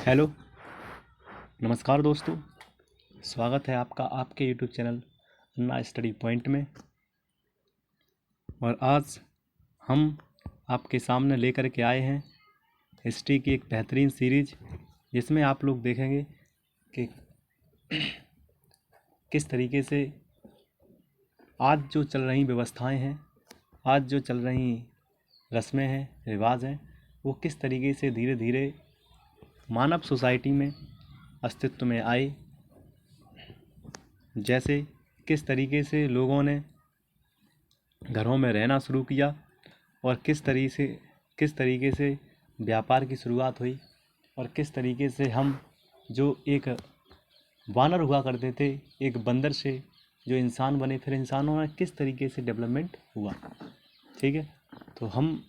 Hello, नमस्कार दोस्तों। स्वागत है आपका आपके यूट्यूब चैनल अन्ना स्टडी पॉइंट में। और आज हम आपके सामने लेकर के आए हैं हिस्ट्री की एक बेहतरीन सीरीज, जिसमें आप लोग देखेंगे कि किस तरीके से आज जो चल रही व्यवस्थाएं हैं, आज जो चल रही रस्में हैं, रिवाज हैं, वो किस तरीके से धीरे धीरे मानव सोसाइटी में अस्तित्व में आए। जैसे किस तरीके से लोगों ने घरों में रहना शुरू किया और किस तरीके से व्यापार की शुरुआत हुई, और किस तरीके से हम जो एक वानर हुआ करते थे, एक बंदर से जो इंसान बने, फिर इंसानों में किस तरीके से डेवलपमेंट हुआ। ठीक है, तो हम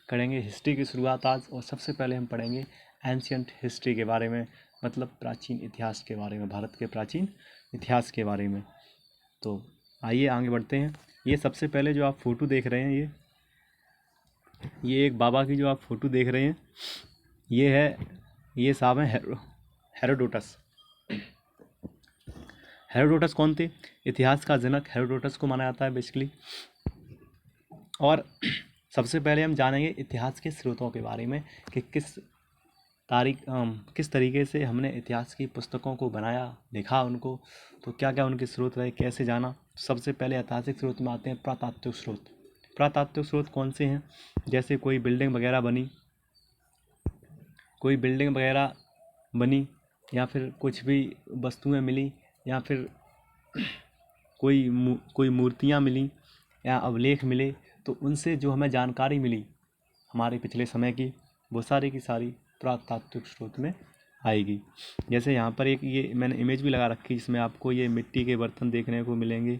करेंगे हिस्ट्री की शुरुआत आज। और सबसे पहले हम पढ़ेंगे एंशियंट हिस्ट्री के बारे में, मतलब प्राचीन इतिहास के बारे में, भारत के प्राचीन इतिहास के बारे में। तो आइए आगे बढ़ते हैं। ये सबसे पहले जो आप फ़ोटो देख रहे हैं, ये एक बाबा की जो आप फ़ोटो देख रहे हैं, ये साहब हैं हेरोडोटस। हेरोडोटस कौन थे? इतिहास का जनक हेरोडोटस को माना जाता है बेसिकली। और सबसे पहले हम जानेंगे इतिहास के स्रोतों के बारे में कि किस तरीके से हमने इतिहास की पुस्तकों को बनाया, लिखा उनको, तो क्या क्या उनके स्रोत रहे, कैसे जाना। सबसे पहले ऐतिहासिक स्रोत में आते हैं पुरातात्विक स्रोत। पुरातात्विक स्रोत कौन से हैं? जैसे कोई बिल्डिंग वगैरह बनी, या फिर कुछ भी वस्तुएं मिली, या फिर कोई मूर्तियां मिली या अभिलेख मिले, तो उनसे जो हमें जानकारी मिली हमारे पिछले समय की, वो सारी की सारी पुरातात्विक स्रोत में आएगी। जैसे यहाँ पर एक ये मैंने इमेज भी लगा रखी, जिसमें आपको ये मिट्टी के बर्तन देखने को मिलेंगे।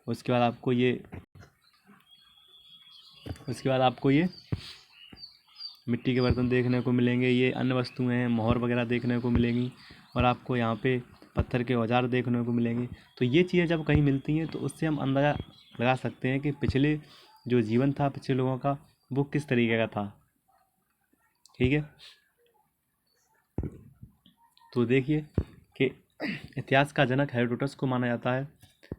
उसके बाद आपको ये मिट्टी के बर्तन देखने को मिलेंगे। ये अन्य वस्तुएं हैं, मोहर वगैरह देखने को मिलेंगी, और आपको यहाँ पे पत्थर के औजार देखने को मिलेंगे। तो ये चीज़ें जब कहीं मिलती हैं तो उससे हम अंदाज़ा लगा सकते हैं कि पिछले जो जीवन था पिछले लोगों का, वो किस तरीके का था। ठीक है, तो देखिए कि इतिहास का जनक हेरोडोटस को माना जाता है।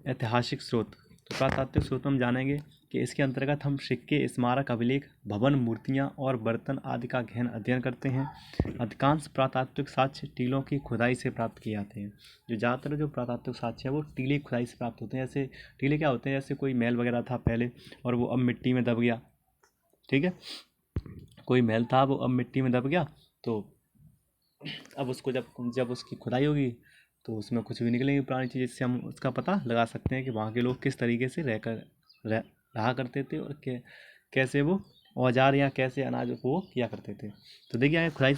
ऐतिहासिक स्रोत, तो पुरातात्विक स्रोत हम जानेंगे कि इसके अंतर्गत हम सिक्के, स्मारक, अभिलेख, भवन, मूर्तियाँ और बर्तन आदि का गहन अध्ययन करते हैं। अधिकांश पुरातात्विक साक्ष्य टीलों की खुदाई से प्राप्त किए जाते हैं। जो ज़्यादातर जो पुरातात्विक साक्ष्य है वो टीले की खुदाई से प्राप्त होते हैं। जैसे टीले क्या होते हैं, जैसे कोई महल वगैरह था पहले और वो अब मिट्टी में दब गया। ठीक है, कोई महल था वो अब मिट्टी में दब गया, तो अब उसको जब उसकी खुदाई होगी तो उसमें कुछ भी निकलेंगी पुरानी चीज़, जिससे हम उसका पता लगा सकते हैं कि वहाँ के लोग किस तरीके से रहा करते थे, और कैसे वो औजार या कैसे अनाज को वो किया करते थे। तो देखिए यहाँ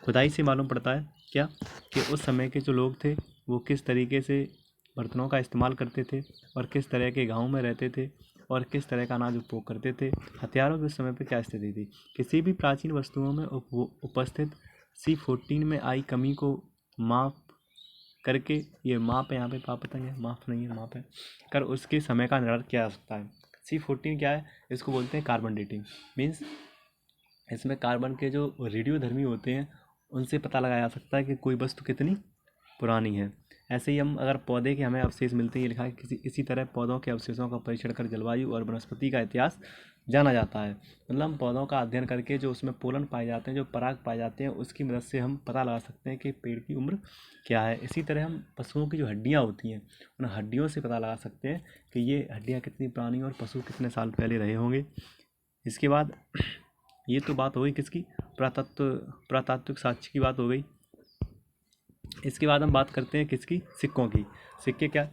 खुदाई से मालूम पड़ता है क्या कि उस समय के जो लोग थे वो किस तरीके से बर्तनों का इस्तेमाल करते थे, और किस तरह के गाँव में रहते थे, और किस तरह का अनाज उपभोग करते थे। हथियारों की उस समय पर क्या स्थिति थी। किसी भी प्राचीन वस्तुओं में उपस्थित C14 में आई कमी को माप करके, ये माप है यहाँ पे, पता है माप नहीं है, माप है, कर उसके समय का निर्धारण किया जा सकता है। C14 क्या है? इसको बोलते हैं कार्बन डेटिंग। मीन्स इसमें कार्बन के जो रेडियोधर्मी होते हैं उनसे पता लगाया जा सकता है कि कोई वस्तु कितनी पुरानी है। ऐसे ही हम अगर पौधे के हमें अवशेष मिलते हैं, ये लिखा है इसी तरह पौधों के अवशेषों का परीक्षण कर जलवायु और वनस्पति का इतिहास जाना जाता है। मतलब हम पौधों का अध्ययन करके जो उसमें पोलन पाए जाते हैं, जो पराग पाए जाते हैं, उसकी मदद से हम पता लगा सकते हैं कि पेड़ की उम्र क्या है। इसी तरह हम पशुओं की जो हड्डियाँ होती हैं उन हड्डियों से पता लगा सकते हैं कि ये हड्डियाँ कितनी पुरानी और पशु कितने साल पहले रहे होंगे। इसके बाद ये तो बात हो गई किसकी, पुरातात्विक साक्ष्य की बात हो गई। इसके बाद हम बात करते हैं किसकी, सिक्कों की। सिक्के क्या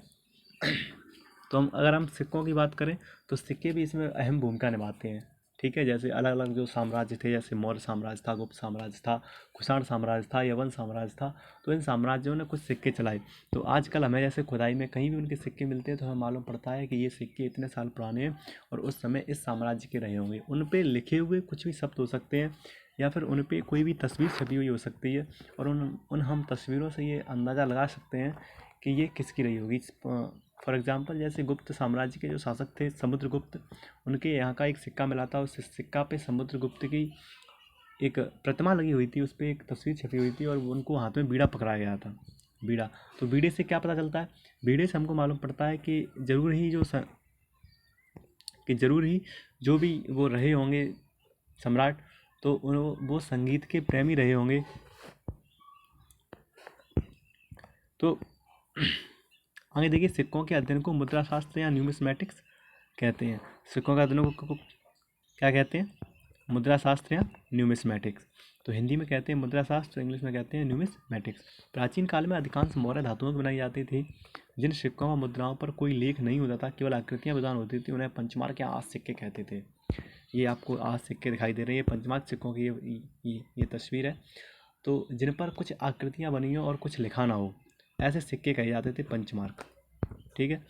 तो अगर हम सिक्कों की बात करें तो सिक्के भी इसमें अहम भूमिका निभाते हैं। ठीक है, जैसे अलग अलग जो साम्राज्य थे, जैसे मौर्य साम्राज्य था, गुप्त साम्राज्य था, कुषाण साम्राज्य था, यवन साम्राज्य था, तो इन साम्राज्यों ने कुछ सिक्के चलाए। तो आजकल हमें जैसे खुदाई में कहीं भी उनके सिक्के मिलते हैं तो हमें मालूम पड़ता है कि ये सिक्के इतने साल पुराने हैं और उस समय इस साम्राज्य के रहे होंगे। उन पर लिखे हुए कुछ भी शब्द हो सकते हैं, या फिर उन पर कोई भी तस्वीर छपी हुई हो सकती है, और उन हम तस्वीरों से ये अंदाज़ा लगा सकते हैं कि ये किसकी रही होगी। फॉर एग्जांपल जैसे गुप्त साम्राज्य के जो शासक थे समुद्रगुप्त, उनके यहाँ का एक सिक्का मिला था। उस सिक्का पे समुद्रगुप्त की एक प्रतिमा लगी हुई थी, उस पर एक तस्वीर छपी हुई थी और उनको हाथ में बीड़ा पकड़ाया गया था। बीड़ा, तो बीड़े से क्या पता चलता है? बीड़े से हमको मालूम पड़ता है कि ज़रूर ही जो भी वो रहे होंगे सम्राट, तो वो संगीत के प्रेमी रहे होंगे। तो आगे देखिए, सिक्कों के अध्ययन को मुद्रा शास्त्र या न्यूमिस्मैटिक्स कहते हैं। सिक्कों के अध्ययन को क्या कहते हैं? मुद्रा शास्त्र या न्यूमिस्मैटिक्स। तो हिंदी में कहते हैं मुद्रा शास्त्र, इंग्लिश में कहते हैं न्यूमिस्मैटिक्स। प्राचीन काल में अधिकांश मोहरें धातुओं की बनाई जाती थी। जिन सिक्कों व मुद्राओं पर कोई लेख नहीं होता था, केवल आकृतियाँ प्रदान होती थी, उन्हें पंचमार्क या आज सिक्के कहते थे। ये आपको आज सिक्के दिखाई दे रहे हैं, ये पंचमार्क सिक्कों की ये तस्वीर है। तो जिन पर कुछ आकृतियाँ बनी हो और कुछ लिखा ना हो, ऐसे सिक्के कहे जाते थे पंचमार्क। ठीक है।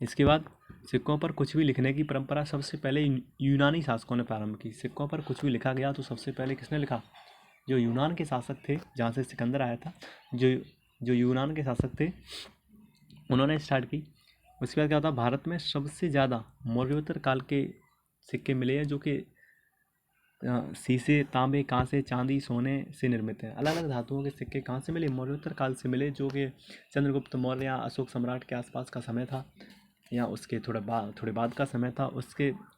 इसके बाद सिक्कों पर कुछ भी लिखने की परंपरा सबसे पहले यूनानी शासकों ने प्रारंभ की। सिक्कों पर कुछ भी लिखा गया तो सबसे पहले किसने लिखा? जो यूनान के शासक थे, जहाँ से सिकंदर आया था, जो यूनान के शासक थे, उन्होंने स्टार्ट की। उसके बाद क्या होता? भारत में सबसे ज़्यादा मौर्योत्तर काल के सिक्के मिले हैं, जो कि शीशे, तांबे, कांसे, चांदी, सोने से निर्मित हैं। अलग अलग धातुओं के सिक्के कहाँ से मिले? मौर्योत्तर काल से मिले, जो कि चंद्रगुप्त मौर्य या अशोक सम्राट के आसपास का समय था, या उसके थोड़े बाद का समय था। उस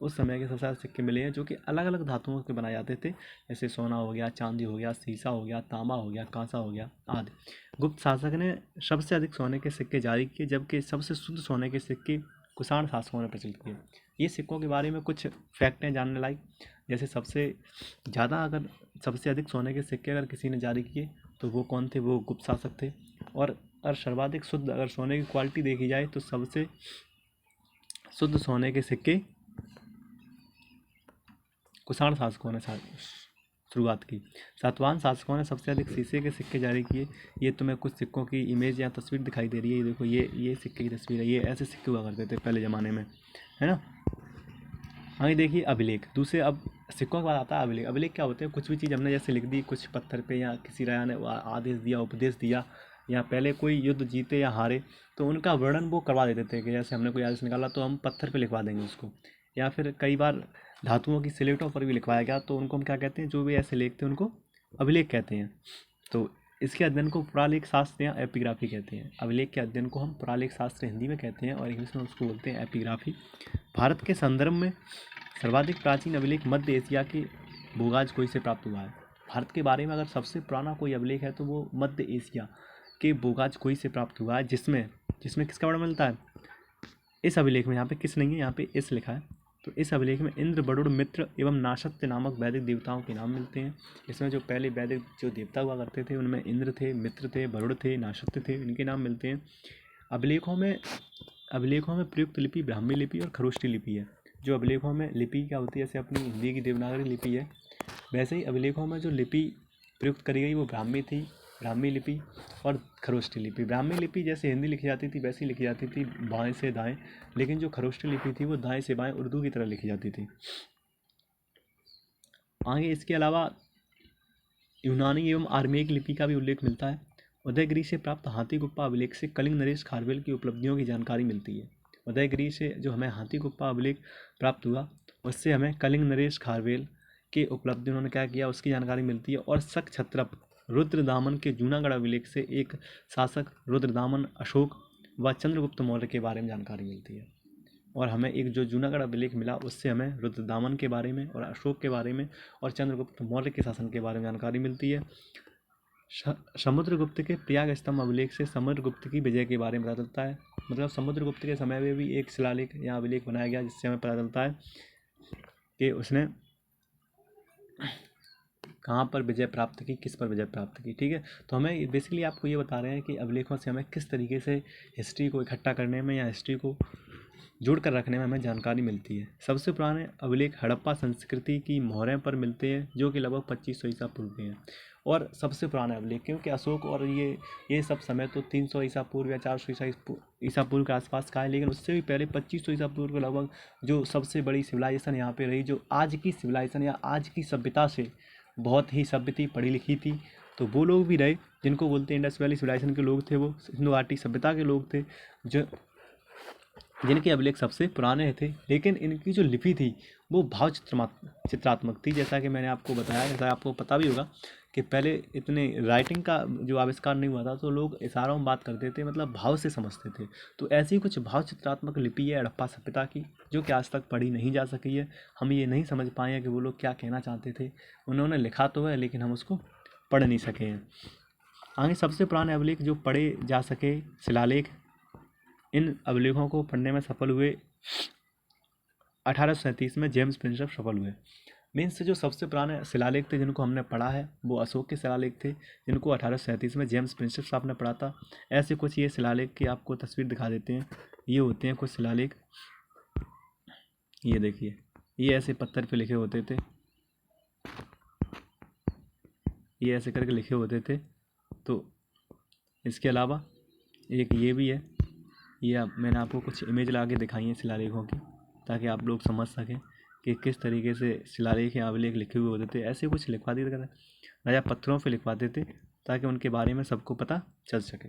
समय के सबसे ज़्यादा सिक्के मिले हैं, जो कि अलग अलग धातुओं के बनाए जाते थे, जैसे सोना हो गया, चांदी हो गया, शीशा हो गया, तांबा हो गया, कांसा हो गया आदि। गुप्त शासक ने सबसे अधिक सोने के सिक्के जारी किए, जबकि सबसे शुद्ध सोने के सिक्के कुषाण शासकों ने प्रचलित किए। ये सिक्कों के बारे में कुछ फैक्ट हैं जानने लायक। जैसे सबसे अधिक सोने के सिक्के अगर किसी ने जारी किए तो वो कौन थे? वो गुप्त शासक थे। और सर्वाधिक शुद्ध अगर सोने की क्वालिटी देखी जाए तो सबसे शुद्ध सोने के सिक्के कुषाण शासकों ने शुरुआत की। सातवाहन शासकों ने सबसे अधिक शीशे के सिक्के जारी किए। ये तुम्हें कुछ सिक्कों की इमेज या तस्वीर दिखाई दे रही है। ये देखो, ये सिक्के की तस्वीर है। ये ऐसे सिक्के हुआ करते थे पहले ज़माने में, है ना। आगे देखिए अभिलेख। दूसरे, अब सिक्कों के बाद आता है अभिलेख। अभिलेख क्या होते हैं? कुछ भी चीज़ हमने जैसे लिख दी कुछ पत्थर पे, या किसी राजा ने आदेश दिया, उपदेश दिया, या पहले कोई युद्ध जीते या हारे तो उनका वर्णन वो करवा देते थे, कि जैसे हमने कोई आदेश निकाला तो हम पत्थर पे लिखवा देंगे उसको। या फिर कई बार धातुओं की स्लेटों पर भी लिखवाया गया, तो उनको हम क्या कहते हैं? जो भी ऐसे लेख थे उनको अभिलेख कहते हैं। तो इसके अध्ययन को पुरालेख शास्त्र या एपिग्राफी कहते हैं। अभिलेख के अध्ययन को हम पुरालेख शास्त्र हिंदी में कहते हैं, और इंग्लिश में उसको बोलते हैं एपिग्राफी। भारत के संदर्भ में सर्वाधिक प्राचीन अभिलेख मध्य एशिया के बोगाजकोई से प्राप्त हुआ है। भारत के बारे में अगर सबसे पुराना कोई अभिलेख है तो वो मध्य एशिया के बोगाजकोई से प्राप्त हुआ है, जिसमें किसका वर्णन मिलता है? इस अभिलेख में, यहाँ पे किस नहीं है, यहाँ पे इस लिखा है। तो इस अभिलेख में इंद्र, वरुण, मित्र एवं नाशत्य नामक वैदिक देवताओं के नाम मिलते हैं। इसमें जो पहले वैदिक जो देवता हुआ करते थे उनमें इंद्र थे, मित्र थे, वरुण थे, नाशत्य थे, इनके नाम मिलते हैं। अभिलेखों में प्रयुक्त लिपि ब्राह्मी लिपि और खरोष्ठी लिपि है। जो अभिलेखों में लिपि क्या होती है, जैसे अपनी हिंदी की देवनागरी लिपि है, वैसे ही अभिलेखों में जो लिपि प्रयुक्त करी गई वो ब्राह्मी लिपि और खरोष्ठी लिपि। ब्राह्मी लिपि जैसे हिंदी लिखी जाती थी वैसी लिखी जाती थी, बाएं से दाएं, लेकिन जो खरोष्ठी लिपि थी वो दाएं से बाएं उर्दू की तरह लिखी जाती थी। आगे इसके अलावा यूनानी एवं आर्मेयिक लिपि का भी उल्लेख मिलता है। उदयगिरी से प्राप्त हाथी गुप्पा अभिलेख से कलिंग नरेश खारवेल की उपलब्धियों की जानकारी मिलती है। उदयगिरी से जो हमें हाथी गुप्पा अभिलेख प्राप्त हुआ, उससे हमें कलिंग नरेश खारवेल के उपलब्धि उन्होंने क्या किया उसकी जानकारी मिलती है। और शक छत्रप रुद्रदामन के जूनागढ़ अभिलेख से एक शासक रुद्रदामन, अशोक व चंद्रगुप्त मौर्य के बारे में जानकारी मिलती है। और हमें एक जो जूनागढ़ अभिलेख मिला उससे हमें रुद्रदामन के बारे में और अशोक के बारे में और चंद्रगुप्त मौर्य के शासन के बारे में जानकारी मिलती है। समुद्रगुप्त के प्रयाग स्तंभ अभिलेख से समुद्रगुप्त की विजय के बारे में पता चलता है। मतलब समुद्रगुप्त के समय में भी एक शिलालेख या अभिलेख बनाया गया, जिससे हमें पता चलता है कि उसने कहाँ पर विजय प्राप्त की, किस पर विजय प्राप्त की। ठीक है, तो हमें बेसिकली आपको ये बता रहे हैं कि अभिलेखों से हमें किस तरीके से हिस्ट्री को इकट्ठा करने में या हिस्ट्री को जोड़ कर रखने में हमें जानकारी मिलती है। सबसे पुराने अभिलेख हड़प्पा संस्कृति की मोहरें पर मिलते हैं, जो कि लगभग 2500 ईसा पूर्व के हैं। और सबसे पुराने अभिलेख, क्योंकि अशोक और ये सब समय तो 300 ईसा पूर्व या 400 ईसा पूर्व के आसपास का है, लेकिन उससे भी पहले 2500 ईसा पूर्व के लगभग जो सबसे बड़ी सिविलाइजेशन यहाँ पे रही, जो आज की सिविलाइजेशन या आज की सभ्यता से बहुत ही सभ्य थी, पढ़ी लिखी थी, तो वो लोग भी रहे जिनको बोलते हैं इंडस वैली सिविलाइजेशन के लोग थे। वो सिंधु घाटी सभ्यता के लोग थे, जो जिनके अभिलेख सबसे पुराने थे। लेकिन इनकी जो लिपि थी वो भाव चित्रात्मक थी। जैसा कि मैंने आपको बताया, जैसा आपको पता भी होगा कि पहले इतने राइटिंग का जो आविष्कार नहीं हुआ था तो लोग इशारों में बात करते थे, मतलब भाव से समझते थे। तो ऐसी ही कुछ भाव चित्रात्मक लिपि है हड़प्पा सभ्यता की, जो कि आज तक पढ़ी नहीं जा सकी है। हम ये नहीं समझ पाए हैं कि वो लोग क्या कहना चाहते थे। उन्होंने लिखा तो है लेकिन हम उसको पढ़ नहीं सके हैं। आगे सबसे पुराने अभिलेख जो पढ़े जा सके शिलालेख, इन अभिलेखों को पढ़ने में सफल हुए 1837 में जेम्स प्रिंसेप सफल हुए। मीन्स जो सबसे पुराने शिलालेख थे जिनको हमने पढ़ा है वो अशोक के शिलालेख थे, जिनको 1837 में जेम्स प्रिंसेप साहब ने पढ़ा था। ऐसे कुछ ये शिलालेख की आपको तस्वीर दिखा देते हैं। ये होते हैं कुछ शिलालेख, ये देखिए, ये ऐसे पत्थर पे लिखे होते थे, ये ऐसे करके लिखे होते थे। तो इसके अलावा एक ये भी है, ये मैंने आपको कुछ इमेज ला के दिखाई हैं शिलालेखों की, ताकि आप लोग समझ सकें कि किस तरीके से शिलालेख या अभिलेख लिखे हुए होते थे। ऐसे कुछ लिखवा दिया करते, राजा पत्थरों पे लिखवाते थे ताकि उनके बारे में सबको पता चल सके।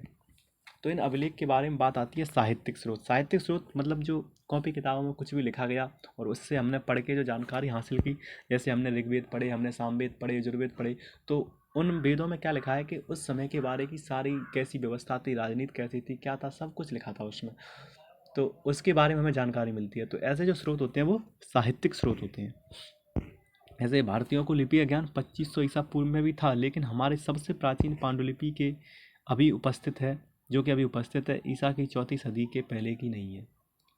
तो इन अभिलेख के बारे में बात आती है साहित्यिक स्रोत। साहित्यिक स्रोत मतलब जो कॉपी किताबों में कुछ भी लिखा गया और उससे हमने पढ़ के जो जानकारी हासिल की। जैसे हमने ऋग्वेद पढ़े, हमने सामवेद पढ़े, यजुर्वेद पढ़े, तो उन वेदों में क्या लिखा है कि उस समय के बारे की सारी कैसी व्यवस्था थी, राजनीति कैसी थी, क्या था, सब कुछ लिखा था उसमें। तो उसके बारे में हमें जानकारी मिलती है। तो ऐसे जो स्रोत होते हैं वो साहित्यिक स्रोत होते हैं। ऐसे भारतीयों को लिपि का ज्ञान 2500 ईसा पूर्व में भी था, लेकिन हमारे सबसे प्राचीन पांडुलिपि के अभी उपस्थित है, जो कि अभी उपस्थित है, ईसा की 4वीं सदी के पहले की नहीं है।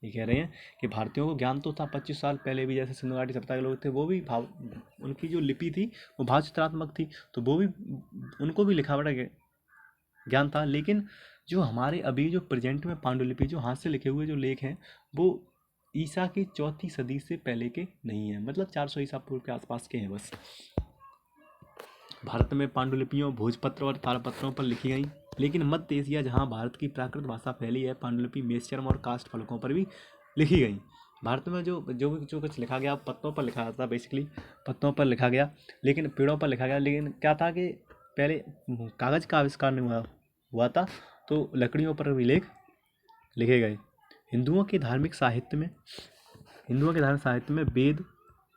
ये कह रहे हैं कि भारतीयों को ज्ञान तो था 25 साल पहले भी, जैसे सिंधु घाटी सभ्यता के लोग थे वो भी भाव, उनकी जो लिपि थी वो भाव चित्रात्मक थी, तो वो भी, उनको भी लिखा पढ़ा ज्ञान था। लेकिन जो हमारे अभी जो प्रेजेंट में पांडुलिपि जो हाथ से लिखे हुए जो लेख हैं वो ईसा की 4वीं सदी से पहले के नहीं है, मतलब 400 ईसा पूर्व के आसपास के हैं बस। भारत में पांडुलिपियों भोजपत्र और तालपत्रों पर लिखी गई, लेकिन मध्य एशिया जहाँ भारत की प्राकृत भाषा फैली है, पांडुलिपि मेषचर्म और काष्ठ फलकों पर भी लिखी गई। भारत में जो कुछ लिखा गया पत्तों पर लिखा था, बेसिकली पत्तों पर लिखा गया, लेकिन पेड़ों पर लिखा गया। लेकिन क्या था कि पहले कागज़ का आविष्कार नहीं हुआ था, तो लकड़ियों पर भी लेख लिखे गए। हिंदुओं के धार्मिक साहित्य में वेद,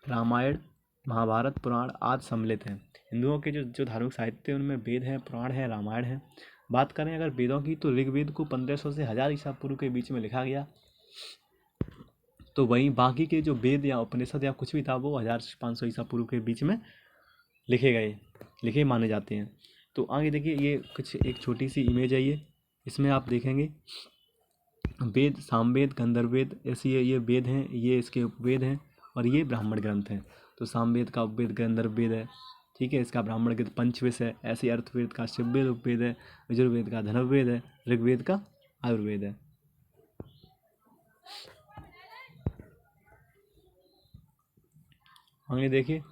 रामायण, महाभारत, पुराण आदि सम्मिलित हैं। हिंदुओं के जो धार्मिक साहित्य है उनमें वेद हैं, पुराण है, रामायण है। बात करें अगर वेदों की तो ऋग्वेद को 1500 से 1000 ईसा पूर्व के बीच में लिखा गया। तो वहीं बाकी के जो वेद या उपनिषद या कुछ भी था वो 1000 से 500 ईसा पूर्व के बीच में लिखे माने जाते हैं। तो आगे देखिए, ये कुछ एक छोटी सी इमेज है, ये इसमें आप देखेंगे वेद, सामवेद, गंधर्ववेद, ऐसे ये वेद हैं, ये इसके उपवेद हैं और ये ब्राह्मण ग्रंथ हैं। तो सामवेद का उपवेद गंधर्ववेद है, ठीक है, इसका ब्राह्मण ग्रंथ पंचविश है, ऐसे अर्थवेद का शिववेद उपवेद है, यजुर्वेद का धनुर्वेद है, ऋग्वेद का आयुर्वेद है। आगे देखिए,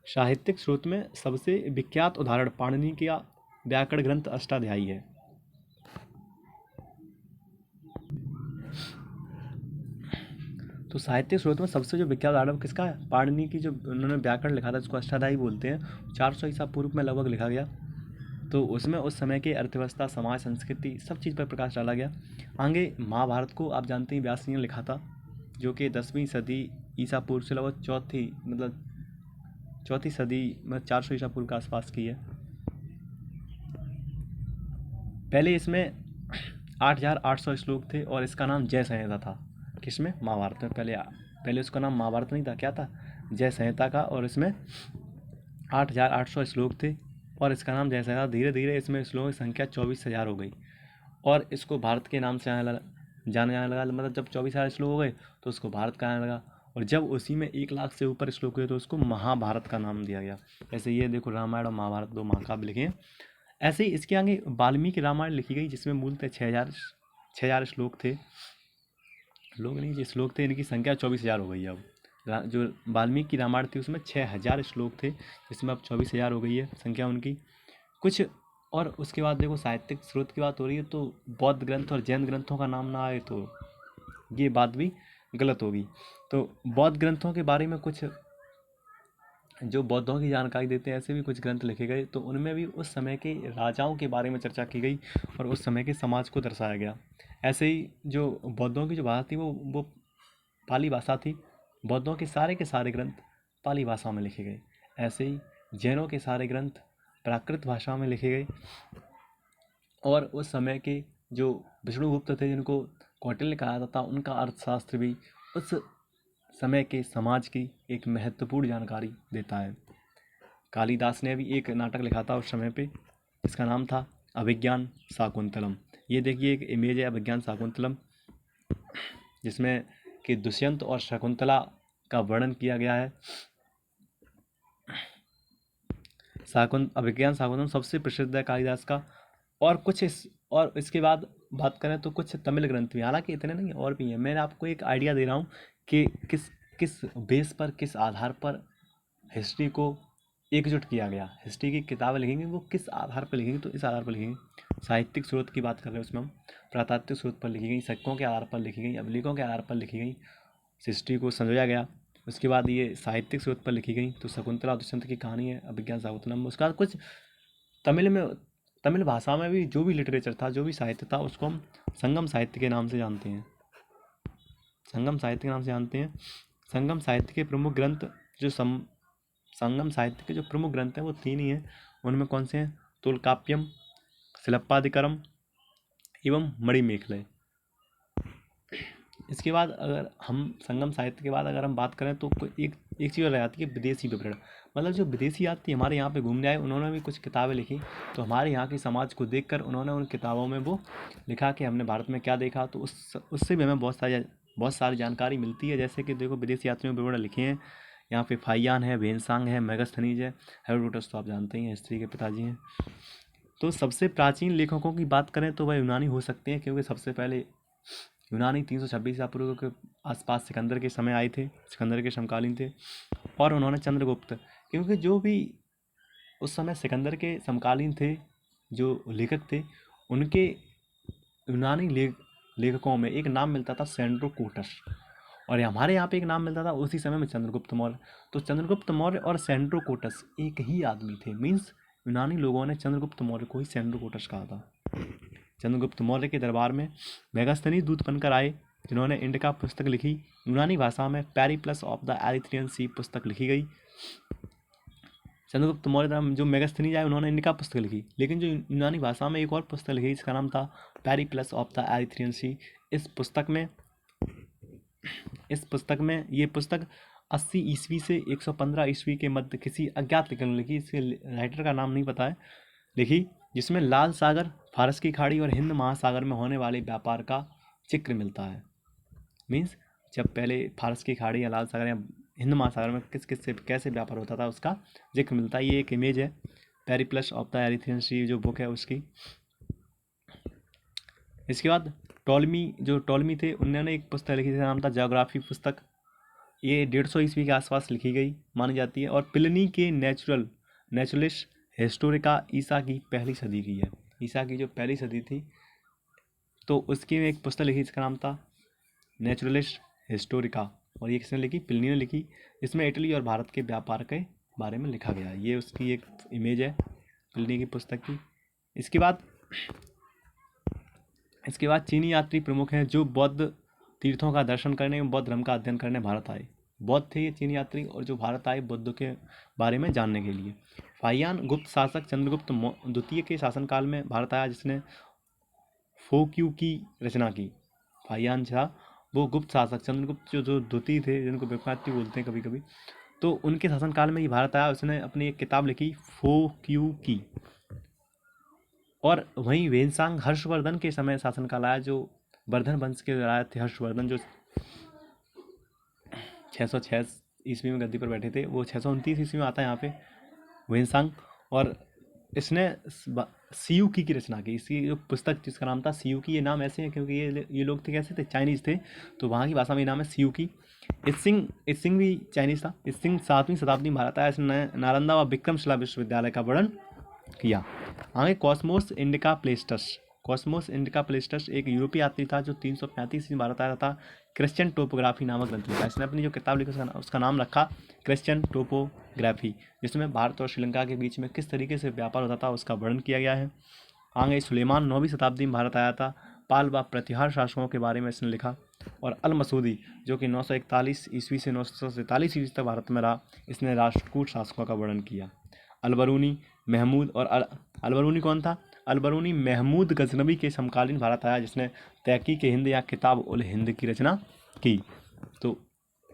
साहित्यिक स्रोत में सबसे विख्यात उदाहरण पाणिनि का व्याकरण ग्रंथ अष्टाध्यायी है। तो साहित्यिक स्रोत में सबसे जो विख्यात उदाहरण किसका है, पाणिनि की, जो उन्होंने व्याकरण लिखा था जिसको अष्टाध्यायी बोलते हैं, 400 ईसा पूर्व में लगभग लिखा गया। तो उसमें उस समय की अर्थव्यवस्था, समाज, संस्कृति, सब चीज़ पर प्रकाश डाला गया। आगे महाभारत को आप जानते हैं व्यास जी ने लिखा था, जो कि 10वीं सदी ईसा पूर्व से लगभग चौथी सदी में 400 ईसा पूर्व के आसपास की है। पहले इसमें 8800 श्लोक थे और इसका नाम जय संहिता था। किसमें? महाभारत में। पहले उसका नाम महाभारत नहीं था, क्या था? जय संहिता का। और इसमें 8800 श्लोक थे और इसका नाम जय संहिता। धीरे धीरे इसमें श्लोक की संख्या 24,000 हो गई और इसको भारत के नाम से जाने जाने लगा। मतलब जब 24,000 श्लोक हो गए तो उसको भारत का आने लगा, और जब उसी में 1 लाख से ऊपर श्लोक हुए तो उसको महाभारत का नाम दिया गया। ऐसे ये देखो, रामायण और महाभारत 2 महाकाव्य लिखे हैं। ऐसे ही इसके आगे वाल्मीकि रामायण लिखी गई, जिसमें मूलतः 6,000 श्लोक थे। श्लोक थे, इनकी संख्या 24,000 हो गई है अब। जो वाल्मीकि रामायण थी उसमें 6,000 श्लोक थे, जिसमें अब 24,000 हो गई है संख्या उनकी कुछ। और उसके बाद देखो, साहित्यिक स्रोत की बात हो रही है तो बौद्ध ग्रंथ और जैन ग्रंथों का नाम ना आए तो ये बात भी गलत होगी। तो बौद्ध ग्रंथों के बारे में कुछ जो बौद्धों की जानकारी देते हैं ऐसे भी कुछ ग्रंथ लिखे गए, तो उनमें भी उस समय के राजाओं के बारे में चर्चा की गई और उस समय के समाज को दर्शाया गया। ऐसे ही जो बौद्धों की जो भाषा थी वो पाली भाषा थी। बौद्धों के सारे ग्रंथ पाली भाषा में लिखे गए। ऐसे ही जैनों के सारे ग्रंथ प्राकृत भाषा में लिखे गए। और उस समय के जो विष्णुगुप्त थे, जिनको कौटिल्य कहा जाता था, उनका अर्थशास्त्र भी उस समय के समाज की एक महत्वपूर्ण जानकारी देता है। कालिदास ने भी एक नाटक लिखा था उस समय पे, इसका नाम था अभिज्ञान शाकुंतलम। ये देखिए एक इमेज है अभिज्ञान शाकुंतलम, जिसमें कि दुष्यंत और शकुंतला का वर्णन किया गया है। अभिज्ञान शाकुंतलम सबसे प्रसिद्ध है कालिदास का। और इसके बाद बात करें तो कुछ तमिल ग्रंथ भी, हालांकि इतने नहीं और भी हैं। मैं आपको एक आइडिया दे रहा हूँ कि किस किस बेस पर, किस आधार पर हिस्ट्री को एकजुट किया गया। हिस्ट्री की किताबें लिखेंगे वो किस आधार पर लिखेंगे, तो इस आधार पर लिखेंगे। साहित्यिक स्रोत की बात कर रहे हैं उसमें हम, पुरातात्विक स्रोत पर लिखी गई, शकों के आधार पर लिखी गई, अभिलेखों के आधार पर लिखी गई, हिस्ट्री को समझाया गया। उसके बाद ये साहित्यिक स्रोत पर लिखी गई, तो शकुंतला दुष्यंत की कहानी है अभिज्ञान शाकुंतलम। उसके बाद कुछ तमिल में, तमिल भाषा में भी जो भी लिटरेचर था, जो भी साहित्य था, उसको हम संगम साहित्य के नाम से जानते हैं। संगम साहित्य के नाम से जानते हैं। संगम साहित्य के प्रमुख ग्रंथ संगम साहित्य के जो प्रमुख ग्रंथ हैं वो 3 ही हैं। उनमें कौन से हैं? तोलकाप्यम, शिलप्पादिकरम एवं मणिमेखलय। इसके बाद अगर हम संगम साहित्य के बाद अगर हम बात करें तो एक चीज़ और आती है विदेशी विवरण। मतलब जो विदेशी आती है हमारे यहाँ पे घूमने आए, उन्होंने भी कुछ किताबें लिखी, तो हमारे यहाँ के समाज को देखकर उन्होंने उन किताबों में वो लिखा कि हमने भारत में क्या देखा, तो उससे भी हमें बहुत सारी जानकारी मिलती है। जैसे कि देखो विदेशी यात्रियों विवरण लिखे हैं यहाँ पे, फाइयान है, वेनसांग है, मेगास्थनीज है, हेरोडोटस तो आप जानते ही हैं, हिस्ट्री के पिताजी हैं। तो सबसे प्राचीन लेखकों की बात करें तो वह यूनानी हो सकते हैं, क्योंकि सबसे पहले यूनानी 326 ईसा पूर्व के आसपास सिकंदर के समय आए थे, सिकंदर के समकालीन थे। और उन्होंने चंद्रगुप्त, क्योंकि जो भी उस समय सिकंदर के समकालीन थे जो लेखक थे, उनके यूनानी लेखकों में एक नाम मिलता था सेंड्रोकोटस, और हमारे यहाँ पे एक नाम मिलता था उसी समय में चंद्रगुप्त मौर्य। तो चंद्रगुप्त मौर्य और सेंड्रोकोटस एक ही आदमी थे। मीन्स यूनानी लोगों ने चंद्रगुप्त मौर्य को ही सेंड्रोकोटस कहा था। चंद्रगुप्त मौर्य के दरबार में मेगास्थनीज दूत बनकर आए, जिन्होंने इंडिका पुस्तक लिखी। यूनानी भाषा में पेरिप्लस ऑफ द एरिथ्रियन सी पुस्तक लिखी गई। चंद्रगुप्त मौर्य जो मेगास्थनीज आए उन्होंने इंडिका पुस्तक लिखी, लेकिन जो यूनानी भाषा में एक और पुस्तक लिखी जिसका नाम था पेरिप्लस ऑफ द एरिथ्रियन सी। इस पुस्तक में ये पुस्तक 80 ईस्वी से 115 ईस्वी के मध्य किसी अज्ञात लेखक ने लिखी, इसके राइटर का नाम नहीं पता है, लिखी, जिसमें लाल सागर, फारस की खाड़ी और हिंद महासागर में होने वाले व्यापार का जिक्र मिलता है। मीन्स जब पहले फारस की खाड़ी या लाल सागर या हिंद महासागर में किस किस से कैसे व्यापार होता था उसका जिक्र मिलता है। ये एक इमेज है पेरिप्लस ऑफ द एरिथ्रियन सी जो बुक है उसकी। इसके बाद टॉलमी थे, उन्होंने एक पुस्तक लिखी जिसका नाम था ज्योग्राफी पुस्तक। ये 150 ईस्वी के आसपास लिखी गई मानी जाती है। और प्लिनी के नेचुरलिस्ट हिस्टोरिका ईसा की पहली सदी की है। ईसा की जो पहली सदी थी तो उसकी एक पुस्तक लिखी जिसका नाम था नेचुरलिस्ट हिस्टोरिका, और ये किसने लिखी? प्लिनी ने लिखी। इसमें इटली और भारत के व्यापार के बारे में लिखा गया। ये उसकी एक इमेज है प्लिनी की पुस्तक की। इसके बाद चीनी यात्री प्रमुख हैं जो बौद्ध तीर्थों का दर्शन करने, बौद्ध धर्म का अध्ययन करने भारत आए। बौद्ध थे ये चीनी यात्री, और जो भारत आए बुद्ध के बारे में जानने के लिए। फाहियान गुप्त शासक चंद्रगुप्त द्वितीय के शासनकाल में भारत आया, जिसने फोक्यू की रचना की। फाहियान था वो गुप्त शासक, चंद्रगुप्त जो द्वितीय थे, जिनको विख्याति बोलते हैं कभी कभी, तो उनके शासनकाल में ही भारत आया। उसने अपनी एक किताब लिखी फोक्यू की। और वहीं वेनसांग हर्षवर्धन के समय शासनकाल आया, जो वर्धन वंश के राजा थे हर्षवर्धन, जो 606 ईस्वी में गद्दी पर बैठे थे। वो 629 ईस्वी में आता है यहाँ पे वेनसांग, और इसने सियुकी की रचना की। इसकी जो पुस्तक जिसका नाम था सियुकी, ये नाम ऐसे हैं क्योंकि ये लोग थे कैसे थे, चाइनीज़ थे, तो वहाँ की भाषा में नाम है सियुकी। इसिंग भी चाइनीज़ था। इसिंग 7वीं शताब्दी में भारत आया। इसने नालंदा व विक्रमशिला विश्वविद्यालय का वर्णन किया। आगे कॉस्मोस इंडिका प्लेस्टस एक यूरोपीय यात्री था जो 335 में भारत आया था। क्रिश्चियन टोपोग्राफी नामक ग्रंथ लिखा। इसने अपनी जो किताब लिखी उसका नाम रखा क्रिश्चियन टोपोग्राफी, जिसमें भारत और श्रीलंका के बीच में किस तरीके से व्यापार होता था उसका वर्णन किया गया है। आगे सुलेमान 9वीं शताब्दी में भारत आया था, पाल व प्रतिहार शासकों के बारे में इसने लिखा। और अल मसूदी जो कि 941 ईस्वी से 947 ईस्वी तक भारत में रहा, इसने राष्ट्रकूट शासकों का वर्णन किया। अलबरूनी महमूद, और अलबरूनी कौन था? अलबरूनी महमूद गजनवी के समकालीन भारत आया, जिसने तहकीक हिंद या किताब उल हिंद की रचना की। तो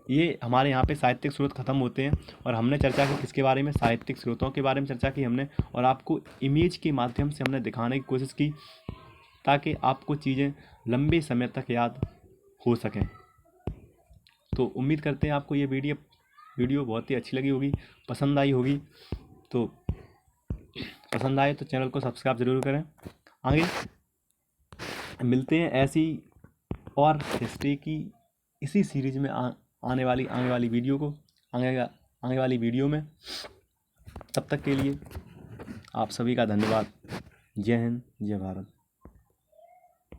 ये हमारे यहाँ पे साहित्यिक स्रोत खत्म होते हैं, और हमने चर्चा की किसके बारे में? साहित्यिक स्रोतों के बारे में चर्चा की हमने, और आपको इमेज के माध्यम से हमने दिखाने की कोशिश की ताकि आपको चीज़ें लंबे समय तक याद हो सकें। तो उम्मीद करते हैं आपको ये वीडियो बहुत ही अच्छी लगी होगी, पसंद आई होगी। तो पसंद आए तो चैनल को सब्सक्राइब ज़रूर करें। आगे मिलते हैं ऐसी और हिस्ट्री की इसी सीरीज में आने वाली वीडियो में। तब तक के लिए आप सभी का धन्यवाद। जय हिंद, जय भारत।